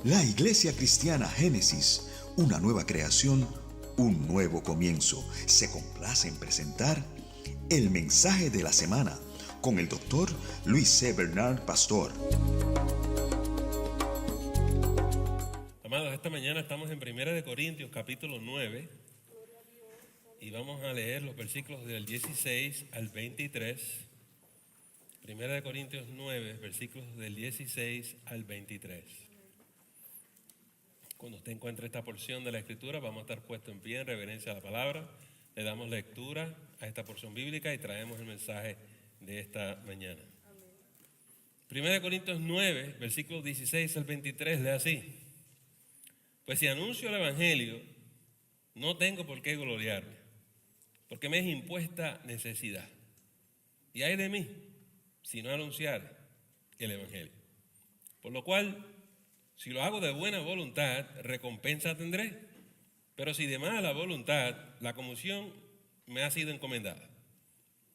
La Iglesia Cristiana Génesis, una nueva creación, un nuevo comienzo, se complace en presentar el mensaje de la semana con el doctor Luis C. Bernard, pastor. Amados, esta mañana estamos en 1 Corintios capítulo 9 y vamos a leer los versículos del 16 al 23. 1 Corintios 9, versículos del 16 al 23. Cuando usted encuentre esta porción de la Escritura, vamos a estar puestos en pie en reverencia a la palabra. Le damos lectura a esta porción bíblica y traemos el mensaje de esta mañana. 1 Corintios 9, versículos 16 al 23, lee así. Pues si anuncio el Evangelio, no tengo por qué gloriarme, porque me es impuesta necesidad. Y ay de mí, si no anunciar el Evangelio. Por lo cual, si lo hago de buena voluntad, recompensa tendré. Pero si de mala voluntad, la comisión me ha sido encomendada.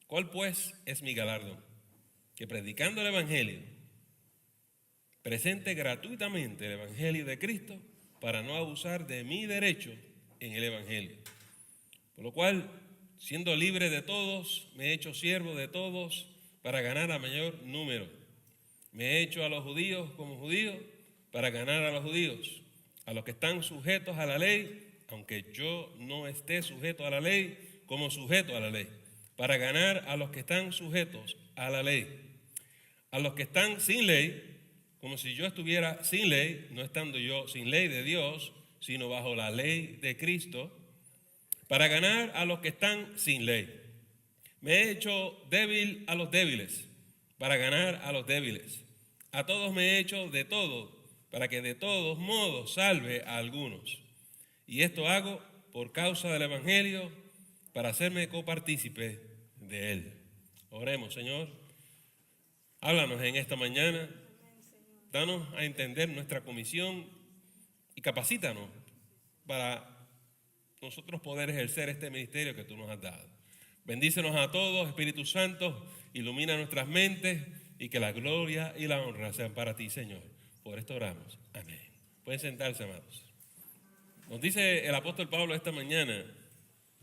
¿Cuál pues es mi galardón? Que predicando el Evangelio, presente gratuitamente el Evangelio de Cristo para no abusar de mi derecho en el Evangelio. Por lo cual, siendo libre de todos, me he hecho siervo de todos para ganar a mayor número. Me he hecho a los judíos como judío para ganar a los judíos, a los que están sujetos a la ley, aunque yo no esté sujeto a la ley, como sujeto a la ley, para ganar a los que están sujetos a la ley. A los que están sin ley, como si yo estuviera sin ley, no estando yo sin ley de Dios, sino bajo la ley de Cristo, para ganar a los que están sin ley. Me he hecho débil a los débiles, para ganar a los débiles. A todos me he hecho de todo, para que de todos modos salve a algunos. Y esto hago por causa del Evangelio, para hacerme copartícipe de él. Oremos, Señor. Háblanos en esta mañana. Danos a entender nuestra comisión y capacítanos para nosotros poder ejercer este ministerio que tú nos has dado. Bendícenos a todos, Espíritu Santo, ilumina nuestras mentes y que la gloria y la honra sean para ti, Señor. Por esto oramos. Amén. Pueden sentarse, amados. Nos dice el apóstol Pablo esta mañana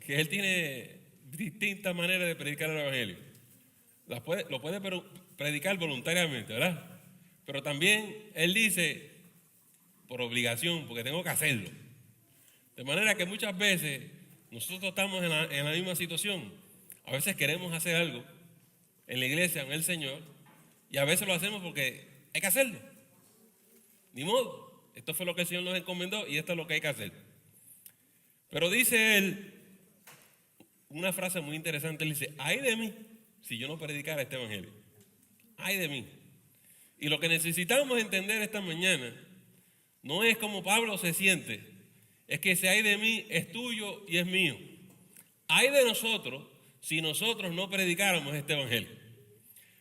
que él tiene distintas maneras de predicar el Evangelio. Lo puede predicar voluntariamente, ¿verdad? Pero también él dice por obligación, porque tengo que hacerlo. De manera que muchas veces nosotros estamos en la misma situación. A veces queremos hacer algo en la iglesia, en el Señor, y a veces lo hacemos porque hay que hacerlo. Ni modo, esto fue lo que el Señor nos encomendó y esto es lo que hay que hacer. Pero dice él una frase muy interesante, él dice, ay de mí si yo no predicara este Evangelio. Ay de mí. Y lo que necesitamos entender esta mañana no es como Pablo se siente, es que ese ay de mí es tuyo y es mío. Ay de nosotros si nosotros no predicáramos este Evangelio.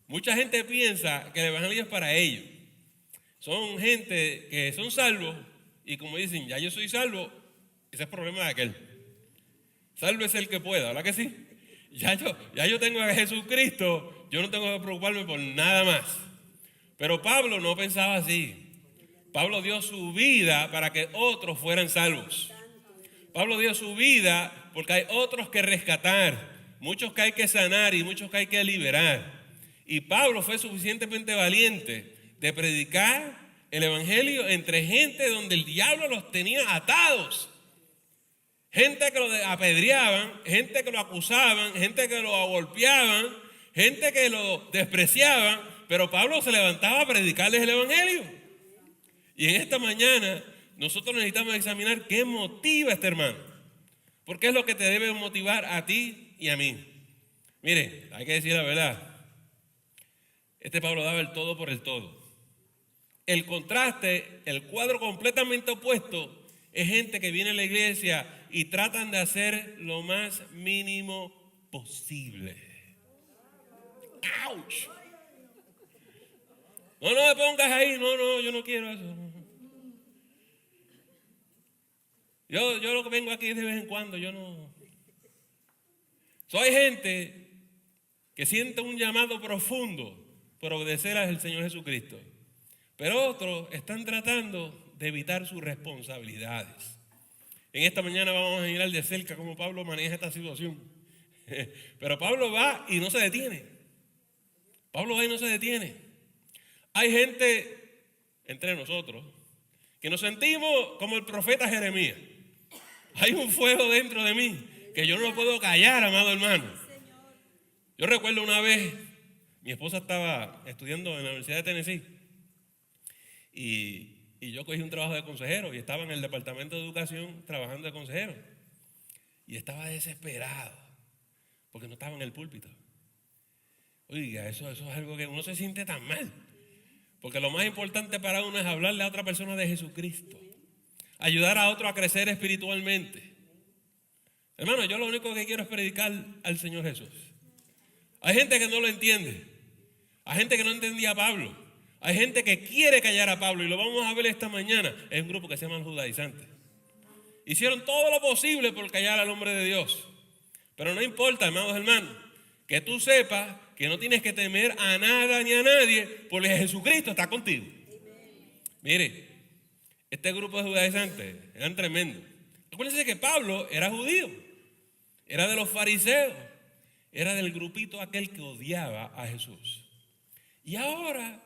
Mucha gente piensa que el Evangelio es para ellos. Son gente que son salvos y como dicen, ya yo soy salvo, ese es el problema de aquel. Salvo es el que pueda, ¿verdad que sí? Ya yo tengo a Jesucristo, yo no tengo que preocuparme por nada más. Pero Pablo no pensaba así. Pablo dio su vida para que otros fueran salvos. Pablo dio su vida porque hay otros que rescatar, muchos que hay que sanar y muchos que hay que liberar. Y Pablo fue suficientemente valiente de predicar el Evangelio entre gente donde el diablo los tenía atados. Gente que lo apedreaban, gente que lo acusaban, gente que lo golpeaban, gente que lo despreciaban, pero Pablo se levantaba a predicarles el Evangelio. Y en esta mañana nosotros necesitamos examinar qué motiva a este hermano. Porque es lo que te debe motivar a ti y a mí. Mire, hay que decir la verdad. Este Pablo daba el todo por el todo. El contraste, el cuadro completamente opuesto, es gente que viene a la iglesia y tratan de hacer lo más mínimo posible. ¡Auch! No me pongas ahí, no, yo no quiero eso. Yo lo que vengo aquí de vez en cuando, yo no. Hay gente que siente un llamado profundo por obedecer al Señor Jesucristo. Pero otros están tratando de evitar sus responsabilidades. En esta mañana vamos a mirar de cerca cómo Pablo maneja esta situación. Pero Pablo va y no se detiene. Pablo va y no se detiene. Hay gente entre nosotros que nos sentimos como el profeta Jeremías. Hay un fuego dentro de mí que yo no lo puedo callar, amado hermano. Yo recuerdo una vez, mi esposa estaba estudiando en la Universidad de Tennessee y yo cogí un trabajo de consejero y estaba en el departamento de educación trabajando de consejero. Y estaba desesperado porque no estaba en el púlpito. Oiga, eso es algo que uno se siente tan mal. Porque lo más importante para uno es hablarle a otra persona de Jesucristo. Ayudar a otro a crecer espiritualmente. Hermano, yo lo único que quiero es predicar al Señor Jesús. Hay gente que no lo entiende. Hay gente que no entendía a Pablo. Hay gente que quiere callar a Pablo. Y lo vamos a ver esta mañana. Es un grupo que se llama los judaizantes. Hicieron todo lo posible por callar al hombre de Dios. Pero no importa, amados hermanos, que tú sepas que no tienes que temer a nada ni a nadie, porque Jesucristo está contigo. Mire, este grupo de judaizantes eran tremendos. Acuérdense que Pablo era judío, era de los fariseos, era del grupito aquel que odiaba a Jesús. Y ahora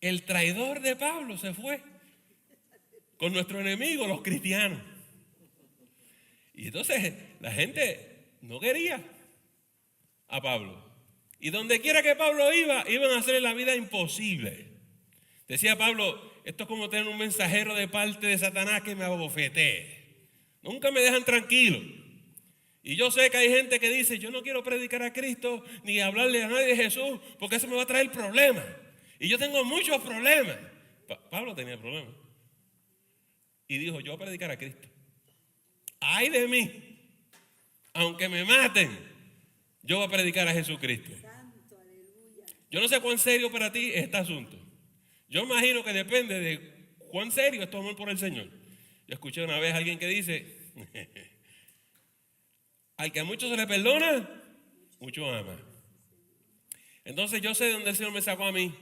el traidor de Pablo se fue con nuestro enemigo, los cristianos. Y entonces la gente no quería a Pablo. Y donde quiera que Pablo iba, iban a hacerle la vida imposible. Decía Pablo, esto es como tener un mensajero de parte de Satanás que me abofetee. Nunca me dejan tranquilo. Y yo sé que hay gente que dice, yo no quiero predicar a Cristo ni hablarle a nadie de Jesús porque eso me va a traer problemas. Y yo tengo muchos problemas. Pablo tenía problemas. Y dijo, yo voy a predicar a Cristo. Ay de mí, aunque me maten, yo voy a predicar a Jesucristo. Yo no sé cuán serio para ti es este asunto. Yo imagino que depende de cuán serio es tu amor por el Señor. Yo escuché una vez a alguien que dice, al que a muchos se le perdona, mucho ama. Entonces yo sé de dónde el Señor me sacó a mí.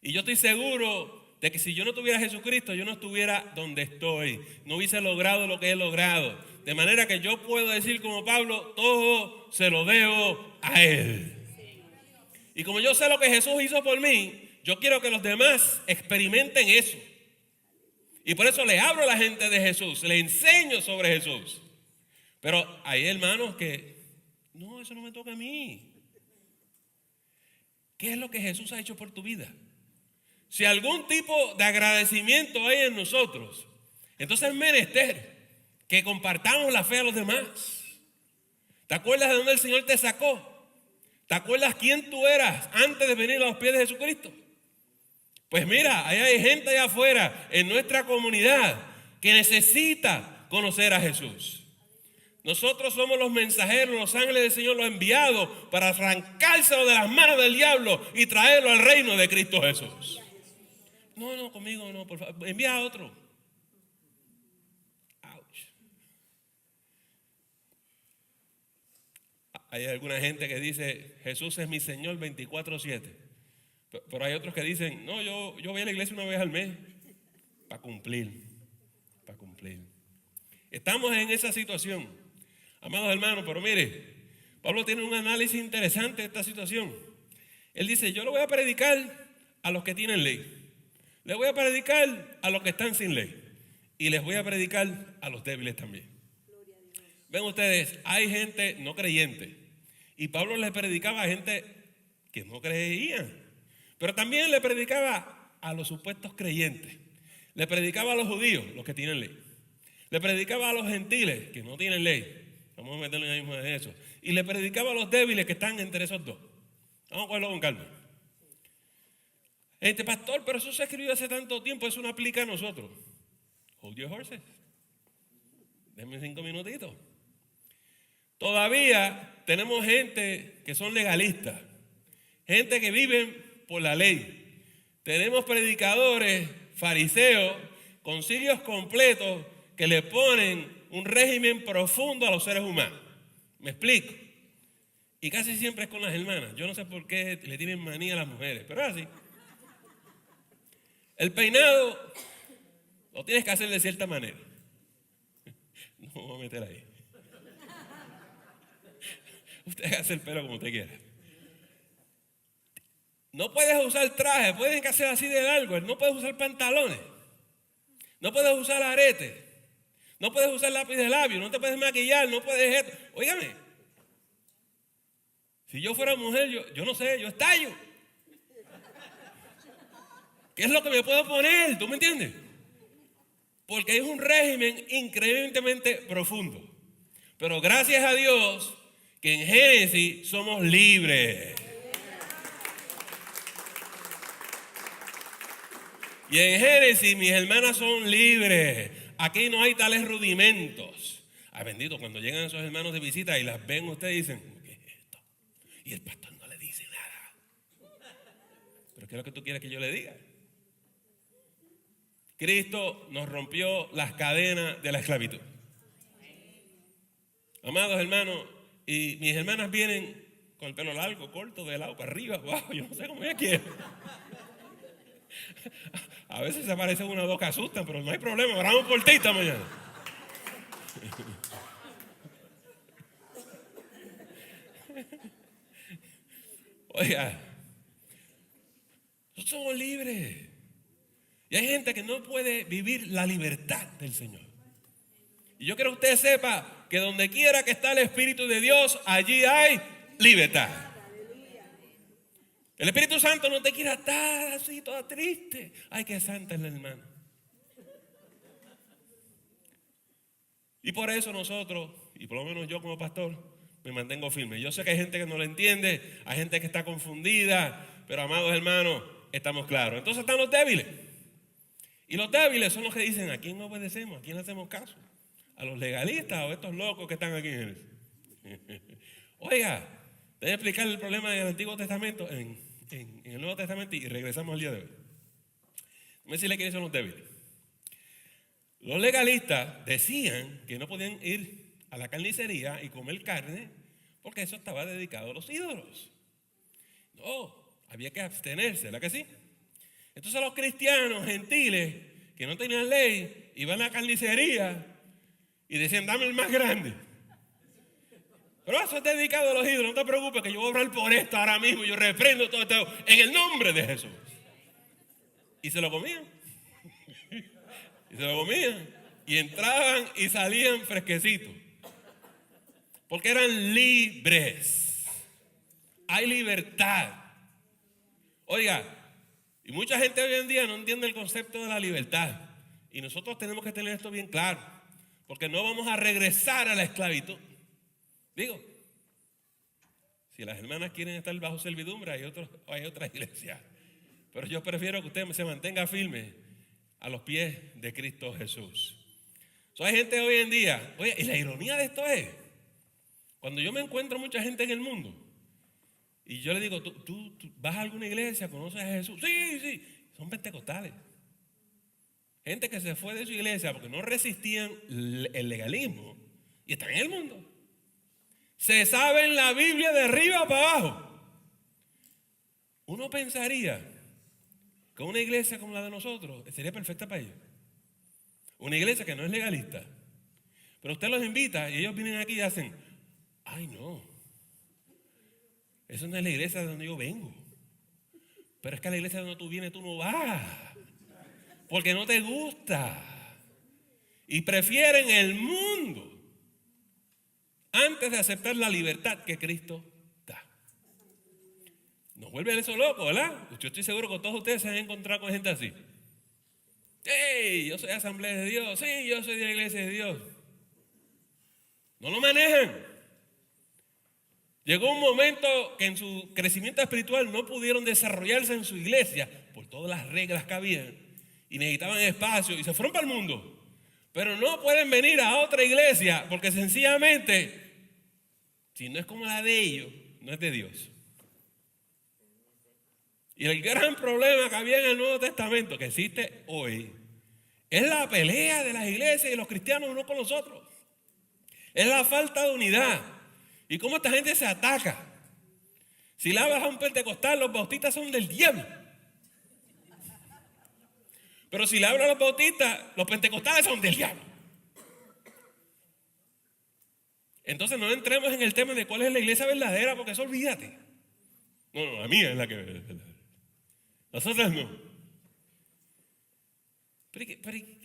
Y yo estoy seguro de que si yo no tuviera a Jesucristo, yo no estuviera donde estoy. No hubiese logrado lo que he logrado. De manera que yo puedo decir como Pablo, todo se lo debo a Él. Y como yo sé lo que Jesús hizo por mí, yo quiero que los demás experimenten eso. Y por eso le hablo a la gente de Jesús, le enseño sobre Jesús. Pero hay hermanos que, no, eso no me toca a mí. ¿Qué es lo que Jesús ha hecho por tu vida? Si algún tipo de agradecimiento hay en nosotros, entonces es menester que compartamos la fe a los demás. ¿Te acuerdas de dónde el Señor te sacó? ¿Te acuerdas quién tú eras antes de venir a los pies de Jesucristo? Pues mira, ahí hay gente allá afuera en nuestra comunidad que necesita conocer a Jesús. Nosotros somos los mensajeros, los ángeles del Señor, los enviados para arrancárselo de las manos del diablo y traerlo al reino de Cristo Jesús. No, conmigo no, por favor, envía a otro. Ouch. Hay alguna gente que dice, Jesús es mi Señor 24/7. Pero hay otros que dicen, no, yo voy a la iglesia una vez al mes para cumplir. Estamos en esa situación, amados hermanos, pero mire, Pablo tiene un análisis interesante de esta situación. Él dice, yo le voy a predicar a los que tienen ley. Le voy a predicar a los que están sin ley. Y les voy a predicar a los débiles también. Ven ustedes, hay gente no creyente. Y Pablo le predicaba a gente que no creía. Pero también le predicaba a los supuestos creyentes. Le predicaba a los judíos, los que tienen ley. Le predicaba a los gentiles, que no tienen ley. Vamos a meterle en eso. Y le predicaba a los débiles que están entre esos dos. Vamos a cogerlo con calma. Pastor, pero eso se escribió hace tanto tiempo, eso no aplica a nosotros. Hold your horses. Denme 5 minutitos. Todavía tenemos gente que son legalistas, gente que viven por la ley. Tenemos predicadores, fariseos, concilios completos que le ponen un régimen profundo a los seres humanos. ¿Me explico? Y casi siempre es con las hermanas. Yo no sé por qué le tienen manía a las mujeres, pero es así. El peinado Lo tienes que hacer de cierta manera. No me voy a meter ahí. Usted hace el pelo como usted quiera. No puedes usar traje, pueden hacer así de largo. No puedes usar pantalones. No puedes usar aretes. No puedes usar lápiz de labio. No te puedes maquillar. No puedes esto. Óigame. Si yo fuera mujer, yo no sé, yo estallo. ¿Qué es lo que me puedo poner? ¿Tú me entiendes? Porque es un régimen increíblemente profundo. Pero gracias a Dios que en Génesis somos libres. Y en Génesis mis hermanas son libres. Aquí no hay tales rudimentos. Ay, bendito, cuando llegan esos hermanos de visita y las ven, ustedes dicen, ¿qué es esto? Y el pastor no le dice nada. ¿Pero qué es lo que tú quieres que yo le diga? Cristo nos rompió las cadenas de la esclavitud. Amados hermanos, y mis hermanas vienen con el pelo largo, corto, de lado para arriba, abajo, yo no sé cómo ella quiere. A veces se aparecen una o dos que asustan, pero no hay problema, oramos por ti esta mañana. Oiga, nosotros somos libres. Y hay gente que no puede vivir la libertad del Señor. Y yo quiero que usted sepa que donde quiera que está el Espíritu de Dios, allí hay libertad. El Espíritu Santo no te quiere atar así, toda triste. Ay, qué santa es la hermana. Y por eso nosotros, y por lo menos yo como pastor, me mantengo firme. Yo sé que hay gente que no lo entiende, hay gente que está confundida, pero amados hermanos, estamos claros. Entonces están los débiles. Y los débiles son los que dicen, ¿a quién obedecemos? ¿A quién hacemos caso? ¿A los legalistas o a estos locos que están aquí en él? Oiga, te voy a explicar el problema del Antiguo Testamento en el Nuevo Testamento y regresamos al día de hoy. Déjame decirle quiénes son los débiles. Los legalistas decían que no podían ir a la carnicería y comer carne porque eso estaba dedicado a los ídolos. No, había que abstenerse, ¿verdad que sí? Entonces los cristianos gentiles que no tenían ley iban a la carnicería y decían, dame el más grande. Pero eso es dedicado a los ídolos, no te preocupes que yo voy a orar por esto ahora mismo. Yo reprendo todo esto en el nombre de Jesús. Y se lo comían. Y se lo comían. Y entraban y salían fresquecitos. Porque eran libres. Hay libertad. Oiga, y mucha gente hoy en día no entiende el concepto de la libertad. Y nosotros tenemos que tener esto bien claro. Porque no vamos a regresar a la esclavitud. Digo, si las hermanas quieren estar bajo servidumbre, hay otras iglesias. Pero yo prefiero que usted se mantenga firme a los pies de Cristo Jesús. Hay gente hoy en día, oye, y la ironía de esto es, cuando yo me encuentro mucha gente en el mundo, y yo le digo, ¿tú vas a alguna iglesia, conoces a Jesús? Sí, son pentecostales. Gente que se fue de su iglesia porque no resistían el legalismo y están en el mundo. Se saben la Biblia de arriba para abajo. Uno pensaría que una iglesia como la de nosotros sería perfecta para ellos. Una iglesia que no es legalista. Pero usted los invita y ellos vienen aquí y hacen, ay no, eso no es la iglesia de donde yo vengo. Pero es que a la iglesia donde tú vienes tú no vas. Porque no te gusta. Y prefieren el mundo antes de aceptar la libertad que Cristo da. Nos vuelve eso loco, ¿verdad? Yo estoy seguro que todos ustedes se han encontrado con gente así. ¡Hey! Yo soy Asamblea de Dios. Sí, yo soy de la iglesia de Dios. No lo manejan. Llegó un momento que en su crecimiento espiritual no pudieron desarrollarse en su iglesia por todas las reglas que había y necesitaban espacio y se fueron para el mundo. Pero no pueden venir a otra iglesia porque sencillamente, si no es como la de ellos, no es de Dios. Y el gran problema que había en el Nuevo Testamento, que existe hoy, es la pelea de las iglesias y los cristianos unos con los otros. Es la falta de unidad. Y cómo esta gente se ataca. Si la vas a un pentecostal, los bautistas son del diablo. Pero si le hablo a los bautistas, los pentecostales son del diablo. Entonces no entremos en el tema de cuál es la iglesia verdadera, porque eso olvídate. No, la mía es la que es verdadera. Nosotras no.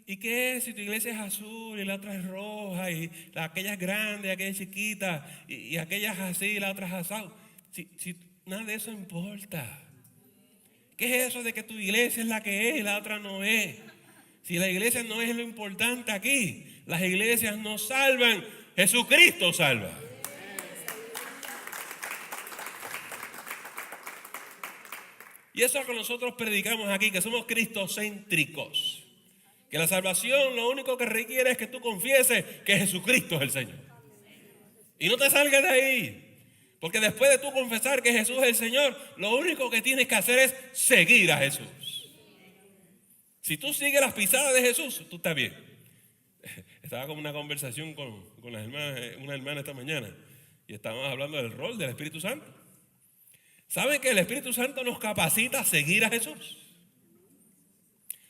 ¿Y qué es si tu iglesia es azul y la otra es roja y aquella es grande, aquella es chiquita y aquella es así y la otra es asado? Si nada de eso importa. ¿Qué es eso de que tu iglesia es la que es y la otra no es? Si la iglesia no es lo importante aquí, las iglesias no salvan, Jesucristo salva. Y eso es lo que nosotros predicamos aquí, que somos cristocéntricos. Que la salvación lo único que requiere es que tú confieses que Jesucristo es el Señor. Y no te salgas de ahí. Porque después de tú confesar que Jesús es el Señor, lo único que tienes que hacer es seguir a Jesús. Si tú sigues las pisadas de Jesús, tú estás bien. Estaba con una conversación con las hermanas, una hermana esta mañana, y estábamos hablando del rol del Espíritu Santo. ¿Saben que el Espíritu Santo nos capacita a seguir a Jesús?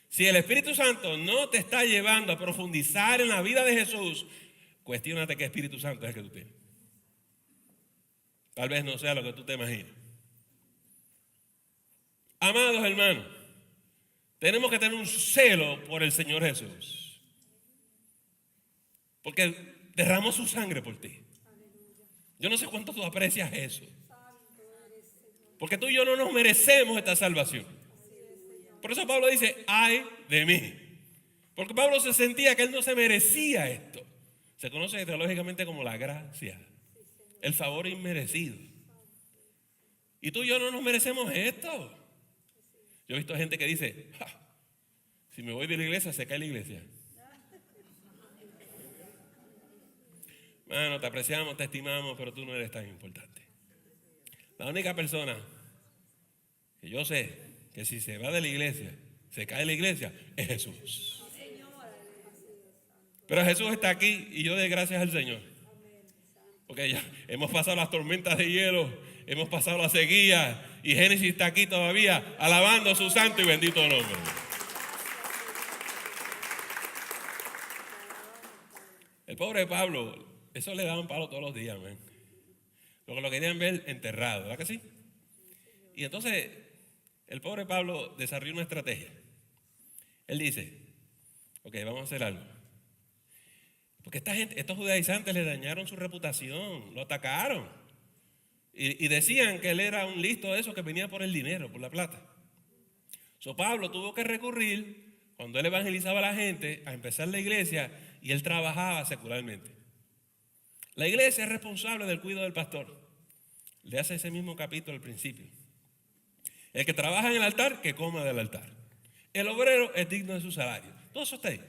Si el Espíritu Santo no te está llevando a profundizar en la vida de Jesús, cuestiónate qué Espíritu Santo es el que tú tienes. Tal vez no sea lo que tú te imaginas. Amados hermanos, tenemos que tener un celo por el Señor Jesús. Porque derramó su sangre por ti. Yo no sé cuánto tú aprecias eso. Porque tú y yo no nos merecemos esta salvación. Por eso Pablo dice, ay de mí. Porque Pablo se sentía que él no se merecía esto. Se conoce teológicamente como la gracia. El favor inmerecido. Y tú y yo no nos merecemos esto. Yo he visto gente que dice, si me voy de la iglesia, se cae la iglesia. Mano, te apreciamos, te estimamos, pero tú no eres tan importante. La única persona que yo sé que si se va de la iglesia, se cae la iglesia, es Jesús. Pero Jesús está aquí y yo doy gracias al Señor. Porque ya hemos pasado las tormentas de hielo, hemos pasado la sequía y Génesis está aquí todavía alabando su santo y bendito nombre. El pobre Pablo, eso le daban palo todos los días, man. Lo querían ver enterrado, ¿verdad que sí? Y entonces el pobre Pablo desarrolló una estrategia. Él dice, ok, vamos a hacer algo. Porque esta gente, estos judaizantes le dañaron su reputación, lo atacaron. Y decían que él era un listo de esos que venía por el dinero, por la plata. Pablo tuvo que recurrir, cuando él evangelizaba a la gente, a empezar la iglesia y él trabajaba secularmente. La iglesia es responsable del cuidado del pastor. Le hace ese mismo capítulo al principio. El que trabaja en el altar, que coma del altar. El obrero es digno de su salario. Todo eso está ahí.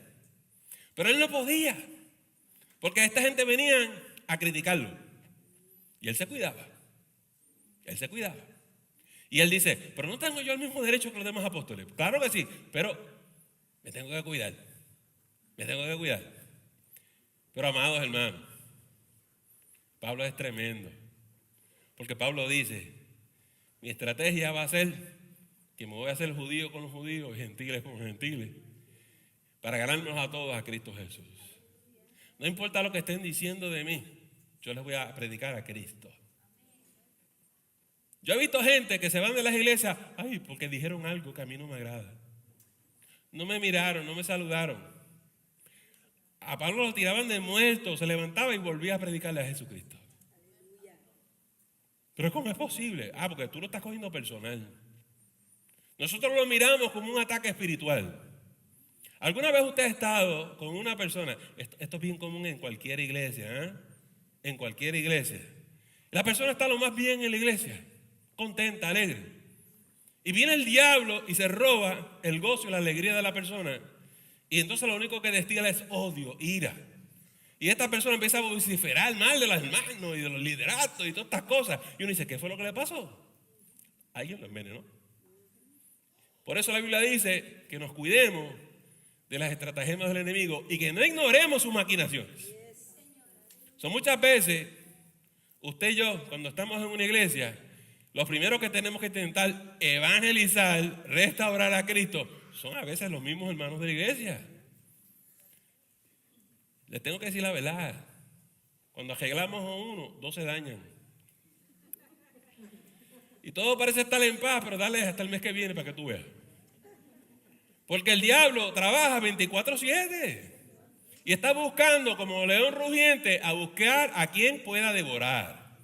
Pero él no podía, porque esta gente venía a criticarlo. Y él se cuidaba. Él se cuidaba. Y él dice, pero no tengo yo el mismo derecho que los demás apóstoles. Claro que sí, pero me tengo que cuidar. Me tengo que cuidar. Pero amados hermanos, Pablo es tremendo. Porque Pablo dice, mi estrategia va a ser que me voy a hacer judío con los judíos y gentiles con los gentiles para ganarnos a todos a Cristo Jesús. No importa lo que estén diciendo de mí, yo les voy a predicar a Cristo. Yo he visto gente que se van de las iglesias, ay, porque dijeron algo que a mí no me agrada. No me miraron, no me saludaron. A Pablo lo tiraban de muerto, se levantaba y volvía a predicarle a Jesucristo. Pero ¿cómo es posible? Porque tú lo estás cogiendo personal. Nosotros lo miramos como un ataque espiritual. ¿Alguna vez usted ha estado con una persona? Esto es bien común en cualquier iglesia, ¿eh? En cualquier iglesia. La persona está lo más bien en la iglesia, contenta, alegre. Y viene el diablo y se roba el gozo y la alegría de la persona. Y entonces lo único que destila es odio, ira. Y esta persona empieza a vociferar mal de los hermanos y de los lideratos y todas estas cosas. Y uno dice, ¿qué fue lo que le pasó? Alguien lo envenenó. Por eso la Biblia dice que nos cuidemos de las estratagemas del enemigo y que no ignoremos sus maquinaciones. Son muchas veces, usted y yo, cuando estamos en una iglesia, lo primero que tenemos que intentar evangelizar, restaurar a Cristo, son a veces los mismos hermanos de la iglesia. Les tengo que decir la verdad. Cuando arreglamos a uno, 2 se dañan. Y todo parece estar en paz, pero dale hasta el mes que viene para que tú veas. Porque el diablo trabaja 24/7 y está buscando, como león rugiente, a buscar a quien pueda devorar.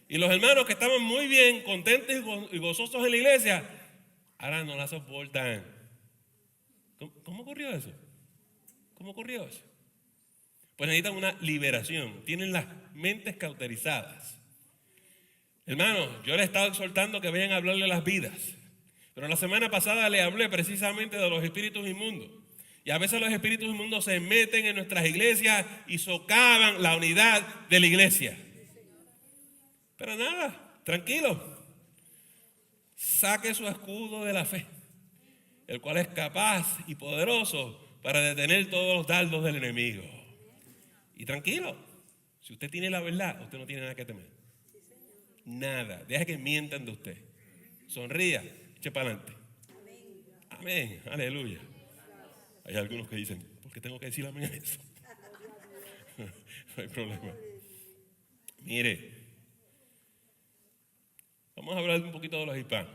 Y los hermanos que estaban muy bien, contentos y gozosos en la iglesia, ahora no la soportan. ¿Cómo ocurrió eso? ¿Cómo ocurrió eso? Pues necesitan una liberación. Tienen las mentes cauterizadas. Hermanos, yo les he estado exhortando que vayan a hablarle las vidas. Pero la semana pasada le hablé precisamente de los espíritus inmundos. Y a veces los espíritus inmundos se meten en nuestras iglesias y socavan la unidad de la iglesia. Pero nada, tranquilo. Saque su escudo de la fe, el cual es capaz y poderoso para detener todos los dardos del enemigo. Y tranquilo, si usted tiene la verdad, usted no tiene nada que temer. Nada, deja que mientan de usted. Sonría, eche para adelante. Amén, aleluya. Hay algunos que dicen, ¿por qué tengo que decir amén a eso? No hay problema. Mire, vamos a hablar un poquito de los hispanos.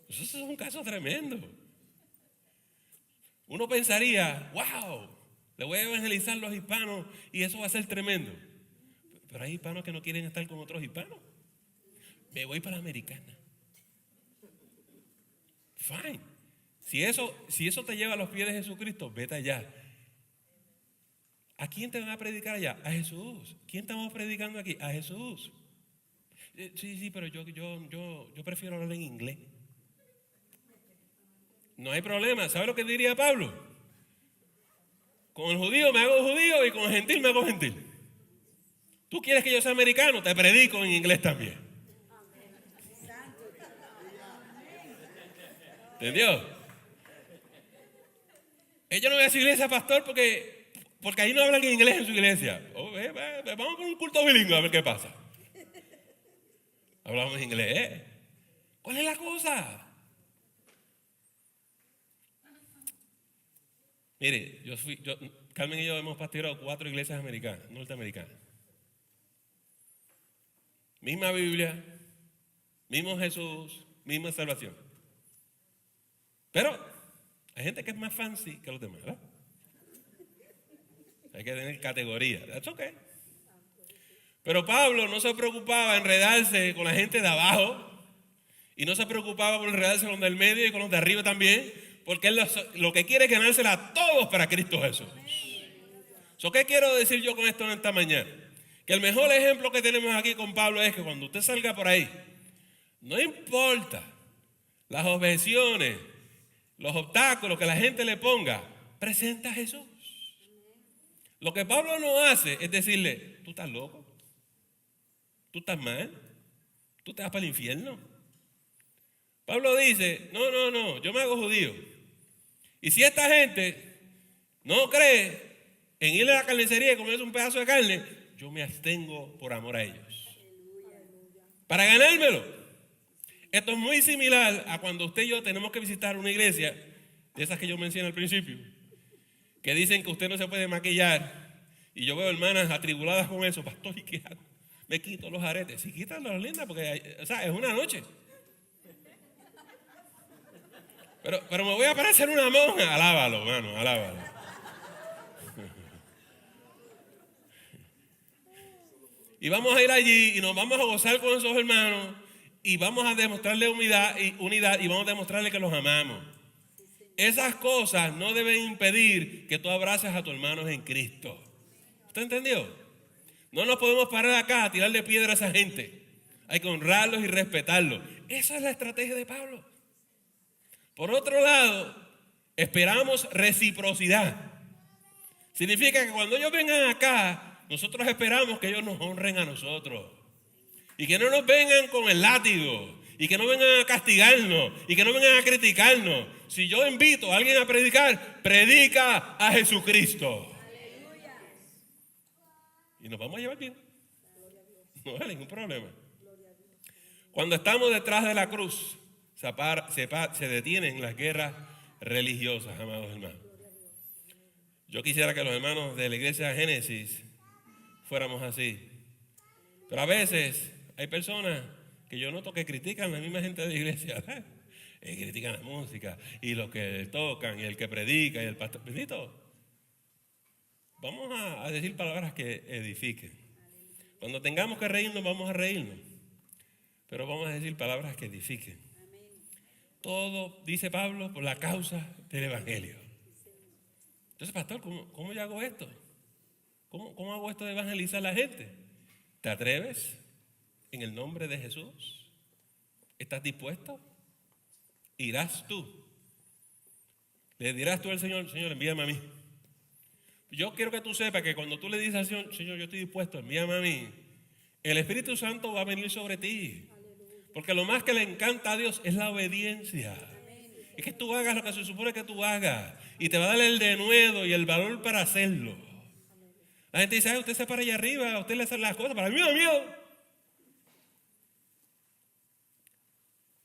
Eso es un caso tremendo. Uno pensaría, wow, le voy a evangelizar a los hispanos y eso va a ser tremendo. Pero hay hispanos que no quieren estar con otros hispanos. Me voy para la americana. Fine. Si eso te lleva a los pies de Jesucristo, vete allá. ¿A quién te van a predicar allá? A Jesús. ¿Quién estamos predicando aquí? A Jesús. Sí, pero yo prefiero hablar en inglés. No hay problema. ¿Sabe lo que diría Pablo? Con el judío me hago judío y con el gentil me hago gentil. ¿Tú quieres que yo sea americano? Te predico en inglés también. ¿Entendió? Ella no va a su iglesia, pastor, porque ahí no hablan inglés en su iglesia. Vamos por un culto bilingüe a ver qué pasa. Hablamos inglés. ¿Cuál es la cosa? Mire, Carmen y yo hemos pastoreado 4 iglesias americanas, norteamericanas. Misma Biblia, mismo Jesús, misma salvación. Pero hay gente que es más fancy que los demás, ¿verdad? Hay que tener categoría. That's okay. Pero Pablo no se preocupaba en enredarse con la gente de abajo y no se preocupaba por enredarse con los del medio y con los de arriba también, porque él lo que quiere es ganársela a todos para Cristo Jesús. ¿Qué quiero decir yo con esto en esta mañana? Que el mejor ejemplo que tenemos aquí con Pablo es que cuando usted salga por ahí, no importa las objeciones, los obstáculos que la gente le ponga, presenta a Jesús. Lo que Pablo no hace es decirle, tú estás loco, tú estás mal, tú te vas para el infierno. Pablo dice, no, yo me hago judío. Y si esta gente no cree en ir a la carnicería y comerse un pedazo de carne, yo me abstengo por amor a ellos. Para ganármelo. Esto es muy similar a cuando usted y yo tenemos que visitar una iglesia, de esas que yo mencioné al principio, que dicen que usted no se puede maquillar. Y yo veo hermanas atribuladas con eso. Pastor, ¿y qué hago? Me quito los aretes. Sí, quítalos, linda, porque es una noche. Pero me voy a parecer una monja. Alábalo, hermano, alábalo. Y vamos a ir allí y nos vamos a gozar con esos hermanos y vamos a demostrarle unidad y vamos a demostrarle que los amamos. Esas cosas no deben impedir que tú abraces a tus hermanos en Cristo. ¿Usted entendió? No nos podemos parar acá a tirarle piedra a esa gente. Hay que honrarlos y respetarlos. Esa es la estrategia de Pablo. Por otro lado, esperamos reciprocidad. Significa que cuando ellos vengan acá, nosotros esperamos que ellos nos honren a nosotros. Y que no nos vengan con el látigo. Y que no vengan a castigarnos. Y que no vengan a criticarnos. Si yo invito a alguien a predicar, predica a Jesucristo. Y nos vamos a llevar bien. No hay ningún problema. Cuando estamos detrás de la cruz, se detienen las guerras religiosas, amados hermanos. Yo quisiera que los hermanos de la iglesia de Génesis fuéramos así. Pero a veces hay personas que yo noto que critican a la misma gente de la iglesia, ¿verdad? Critican la música y los que tocan y el que predica y el pastor. Bendito. Vamos a decir palabras que edifiquen. Cuando tengamos que reírnos, vamos a reírnos. Pero vamos a decir palabras que edifiquen. Todo, dice Pablo, por la causa del evangelio. Entonces, pastor, ¿cómo yo hago esto? ¿Cómo hago esto de evangelizar a la gente? ¿Te atreves en el nombre de Jesús? ¿Estás dispuesto? ¿Irás tú? ¿Le dirás tú al Señor, Señor, envíame a mí? Yo quiero que tú sepas que cuando tú le dices al Señor, Señor, yo estoy dispuesto, envíame a mí, el Espíritu Santo va a venir sobre ti. Porque lo más que le encanta a Dios es la obediencia. Es que tú hagas lo que se supone que tú hagas. Y te va a dar el denuedo y el valor para hacerlo. La gente dice, usted se para allá arriba, usted le hace las cosas, para mí me da miedo.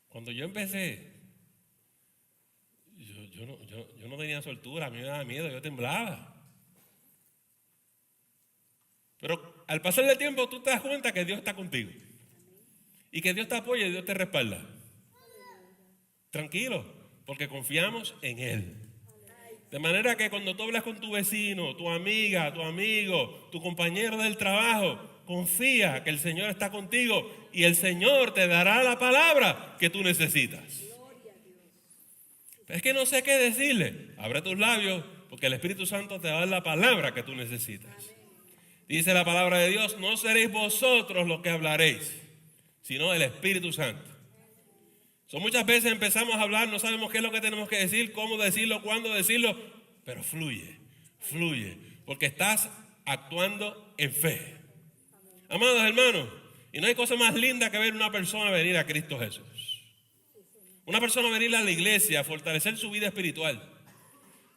Cuando yo empecé, yo no tenía soltura, a mí me daba miedo, yo temblaba. Pero al pasar del tiempo tú te das cuenta que Dios está contigo. Y que Dios te apoya y Dios te respalda. Tranquilo, porque confiamos en Él. De manera que cuando tú hablas con tu vecino, tu amiga, tu amigo, tu compañero del trabajo, confía que el Señor está contigo y el Señor te dará la palabra que tú necesitas. Pero es que no sé qué decirle. Abre tus labios porque el Espíritu Santo te va a dar la palabra que tú necesitas. Dice la palabra de Dios, no seréis vosotros los que hablaréis, sino el Espíritu Santo. Muchas veces empezamos a hablar, no sabemos qué es lo que tenemos que decir, cómo decirlo, cuándo decirlo, pero fluye, porque estás actuando en fe. Amados hermanos, y no hay cosa más linda que ver una persona venir a Cristo Jesús. Una persona venir a la iglesia, a fortalecer su vida espiritual.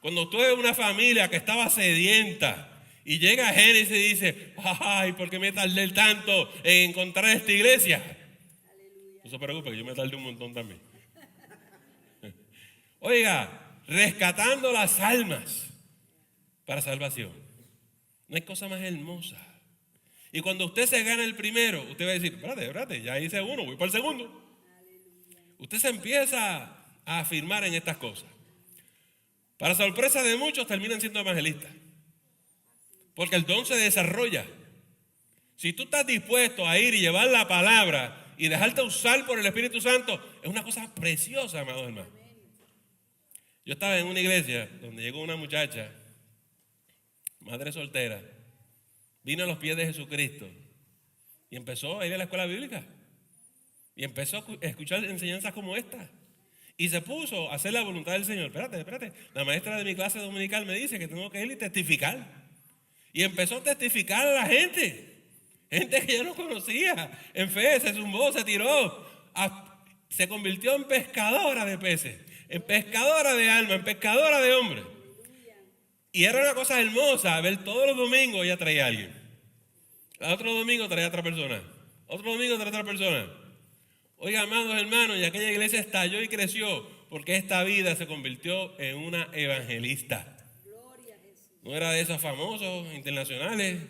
Cuando tú eres una familia que estaba sedienta, y llega a Génesis y dice, ay, ¿por qué me tardé tanto en encontrar esta iglesia? No se preocupe, que yo me tardé un montón también. Oiga, rescatando las almas para salvación. No hay cosa más hermosa. Y cuando usted se gana el primero, usted va a decir, espérate, ya hice uno, voy para el segundo. Usted se empieza a afirmar en estas cosas. Para sorpresa de muchos, terminan siendo evangelistas. Porque el don se desarrolla. Si tú estás dispuesto a ir y llevar la palabra y dejarte usar por el Espíritu Santo, es una cosa preciosa, amados hermanos. Yo estaba en una iglesia donde llegó una muchacha, madre soltera, vino a los pies de Jesucristo y empezó a ir a la escuela bíblica. Y empezó a escuchar enseñanzas como esta. Y se puso a hacer la voluntad del Señor. Espérate. La maestra de mi clase dominical me dice que tengo que ir y testificar. Y empezó a testificar a la gente. Gente que yo no conocía. En fe, se zumbó, se tiró. Se convirtió en pescadora de peces. En pescadora de alma, en pescadora de hombres. Y era una cosa hermosa ver todos los domingos ella traía a alguien. El otro domingo traía a otra persona. Otro domingo traía a otra persona. Oiga, amados hermanos, y aquella iglesia estalló y creció porque esta vida se convirtió en una evangelista. No era de esos famosos internacionales,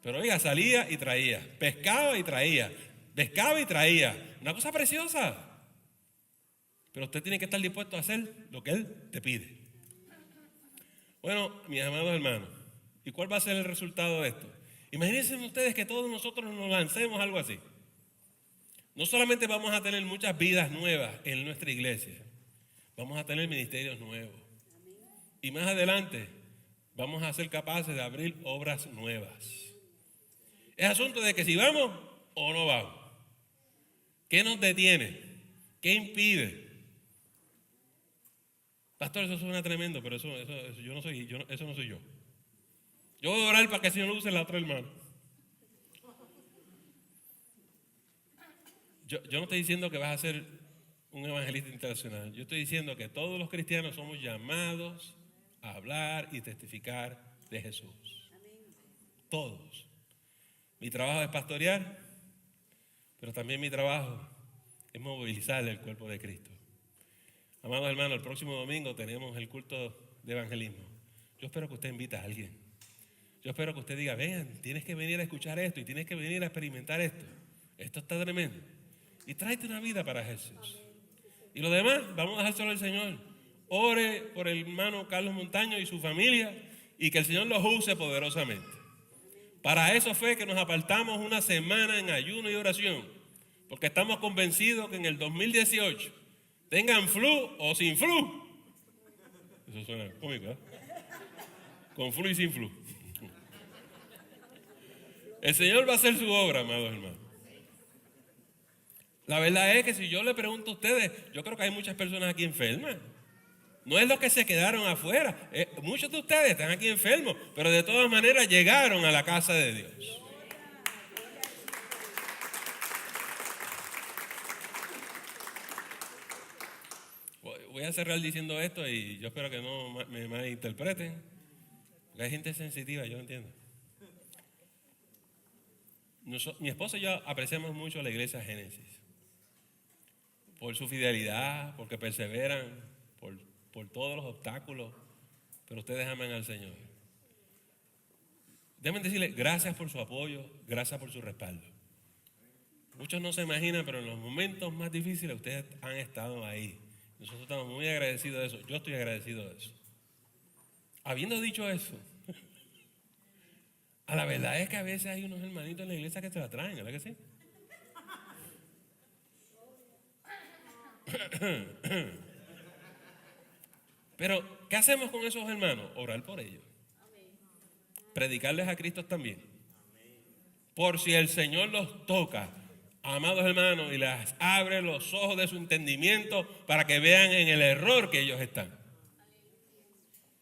pero oiga, salía y traía, pescaba y traía, pescaba y traía. Una cosa preciosa. Pero usted tiene que estar dispuesto a hacer lo que Él te pide. Bueno, mis amados hermanos, ¿y cuál va a ser el resultado de esto? Imagínense ustedes que todos nosotros nos lancemos algo así. No solamente vamos a tener muchas vidas nuevas en nuestra iglesia, vamos a tener ministerios nuevos. Y más adelante vamos a ser capaces de abrir obras nuevas. Es asunto de que si vamos o no vamos. ¿Qué nos detiene? ¿Qué impide? Pastor, eso suena tremendo, pero eso yo no soy, eso no soy yo. Yo voy a orar para que el Señor lo use la otra hermana. Yo no estoy diciendo que vas a ser un evangelista internacional. Yo estoy diciendo que todos los cristianos somos llamados a hablar y testificar de Jesús. Todos. Mi trabajo es pastorear, pero también mi trabajo es movilizar el cuerpo de Cristo. Amados hermanos, el próximo domingo tenemos el culto de evangelismo. Yo espero que usted invite a alguien. Yo espero que usted diga, vengan, tienes que venir a escuchar esto y tienes que venir a experimentar esto. Esto está tremendo. Y tráete una vida para Jesús. Y lo demás, vamos a dejárselo al Señor. Ore por el hermano Carlos Montaño y su familia y que el Señor los use poderosamente. Para eso fue que nos apartamos una semana en ayuno y oración, porque estamos convencidos que en el 2018, tengan flu o sin flu, eso suena cómico, ¿eh? Con flu y sin flu, el Señor va a hacer su obra, amados hermanos. La verdad es que si yo le pregunto a ustedes, yo creo que hay muchas personas aquí enfermas. No es los que se quedaron afuera. Muchos de ustedes están aquí enfermos, pero de todas maneras llegaron a la casa de Dios. Voy a cerrar diciendo esto y yo espero que no me malinterpreten, porque hay gente sensitiva, yo entiendo. Mi esposa y yo apreciamos mucho a la iglesia Génesis por su fidelidad, porque perseveran, por todos los obstáculos, pero ustedes aman al Señor. Déjenme decirles gracias por su apoyo, gracias por su respaldo. Muchos no se imaginan, pero en los momentos más difíciles ustedes han estado ahí. Nosotros estamos muy agradecidos de eso. Yo estoy agradecido de eso. Habiendo dicho eso, a la verdad es que a veces hay unos hermanitos en la iglesia que se la traen, ¿verdad que sí? Pero, ¿qué hacemos con esos hermanos? Orar por ellos. Predicarles a Cristo también. Por si el Señor los toca, amados hermanos, y les abre los ojos de su entendimiento para que vean en el error que ellos están.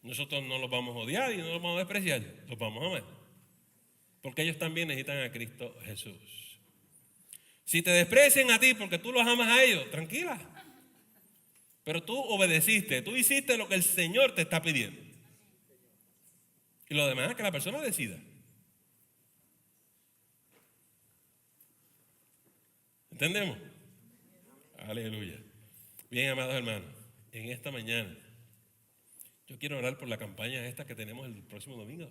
Nosotros no los vamos a odiar y no los vamos a despreciar, los vamos a amar. Porque ellos también necesitan a Cristo Jesús. Si te desprecian a ti porque tú los amas a ellos, tranquila. Pero tú obedeciste, tú hiciste lo que el Señor te está pidiendo. Y lo demás es que la persona decida. ¿Entendemos? Aleluya. Bien, amados hermanos, en esta mañana yo quiero orar por la campaña esta que tenemos el próximo domingo.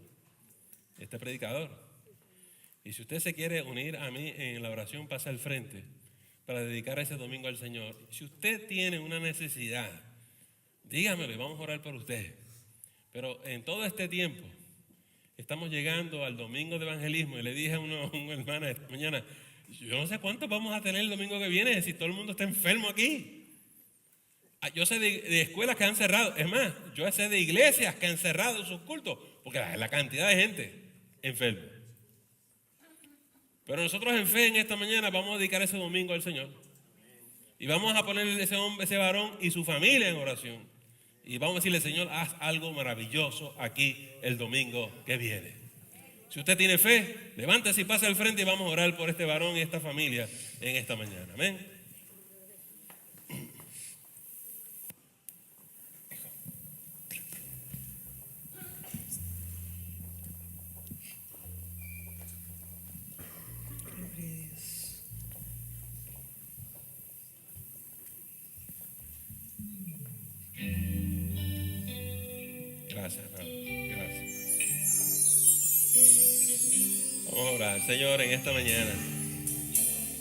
Este predicador. Y si usted se quiere unir a mí en la oración, pasa al frente para dedicar ese domingo al Señor. Si usted tiene una necesidad, dígamelo y vamos a orar por usted. Pero en todo este tiempo, estamos llegando al domingo de evangelismo y le dije a una hermana esta mañana, yo no sé cuántos vamos a tener el domingo que viene si todo el mundo está enfermo aquí. Yo sé de escuelas que han cerrado, es más, yo sé de iglesias que han cerrado sus cultos, porque la cantidad de gente enferma. Pero nosotros en fe en esta mañana vamos a dedicar ese domingo al Señor. Y vamos a poner ese hombre, ese varón y su familia en oración. Y vamos a decirle, Señor, haz algo maravilloso aquí el domingo que viene. Si usted tiene fe, levántese y pase al frente y vamos a orar por este varón y esta familia en esta mañana. Amén. Gracias, hermano. Gracias. Vamos a orar, Señor, en esta mañana.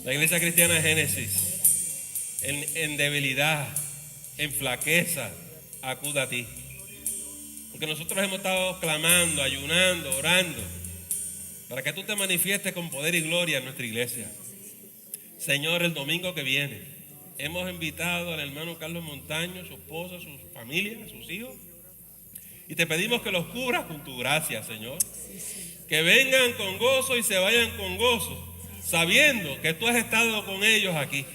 La Iglesia Cristiana Génesis, en debilidad, en flaqueza, acuda a ti. Porque nosotros hemos estado clamando, ayunando, orando, para que tú te manifiestes con poder y gloria en nuestra iglesia. Señor, el domingo que viene, hemos invitado al hermano Carlos Montaño, su esposa, su familia, sus hijos. Y te pedimos que los cubras con tu gracia, Señor. Que vengan con gozo y se vayan con gozo, sabiendo que tú has estado con ellos aquí.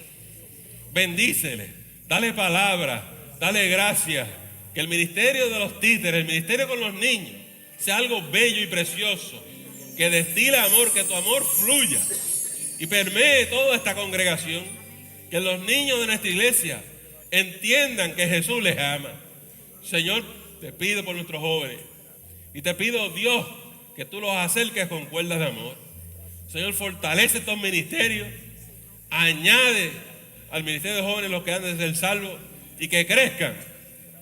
Bendíceles, dale palabra, dale gracia. Que el ministerio de los títeres, el ministerio con los niños, sea algo bello y precioso. Que destile amor, que tu amor fluya y permee toda esta congregación. Que los niños de nuestra iglesia entiendan que Jesús les ama. Señor, te pido por nuestros jóvenes y te pido, Dios, que tú los acerques con cuerdas de amor. Señor, fortalece estos ministerios, añade al Ministerio de Jóvenes, los que han desde el salvo, y que crezcan,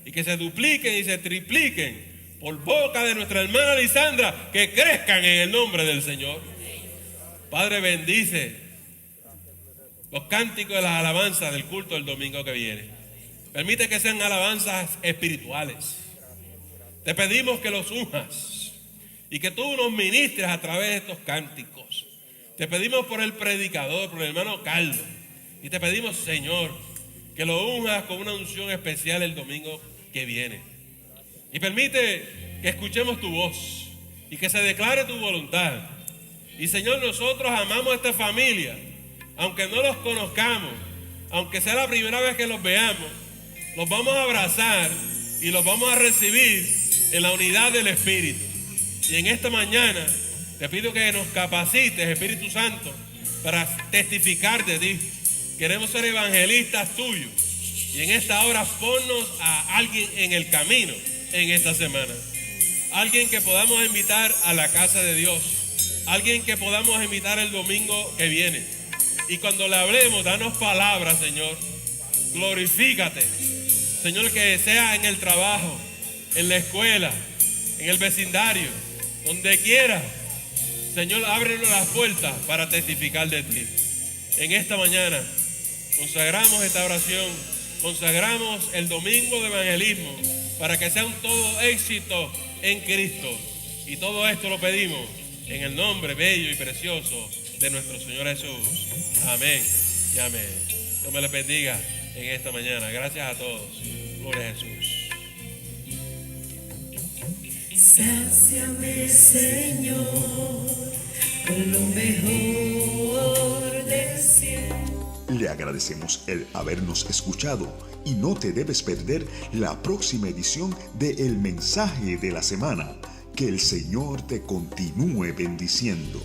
y que se dupliquen y se tripliquen por boca de nuestra hermana Lisandra, que crezcan en el nombre del Señor. Padre, bendice los cánticos de las alabanzas del culto del domingo que viene. Permite que sean alabanzas espirituales. Te pedimos que los unjas y que tú nos ministres a través de estos cánticos. Te pedimos por el predicador, por el hermano Carlos, y te pedimos, Señor, que lo unjas con una unción especial el domingo que viene. Y permite que escuchemos tu voz y que se declare tu voluntad. Y Señor, nosotros amamos a esta familia, aunque no los conozcamos, aunque sea la primera vez que los veamos, los vamos a abrazar y los vamos a recibir en la unidad del Espíritu. Y en esta mañana te pido que nos capacites, Espíritu Santo, para testificar de ti. Queremos ser evangelistas tuyos. Y en esta hora ponnos a alguien en el camino en esta semana. Alguien que podamos invitar a la casa de Dios. Alguien que podamos invitar el domingo que viene. Y cuando le hablemos, danos palabras, Señor. Glorifícate. Señor, que sea en el trabajo, en la escuela, en el vecindario, donde quiera. Señor, ábrenos las puertas para testificar de ti. En esta mañana consagramos esta oración, consagramos el domingo de evangelismo para que sea un todo éxito en Cristo. Y todo esto lo pedimos en el nombre bello y precioso de nuestro Señor Jesús. Amén y amén. Dios me les bendiga en esta mañana. Gracias a todos. Gloria a Jesús. Sáciame, Señor, con lo mejor del cielo. Le agradecemos el habernos escuchado y no te debes perder la próxima edición de El Mensaje de la Semana. Que el Señor te continúe bendiciendo.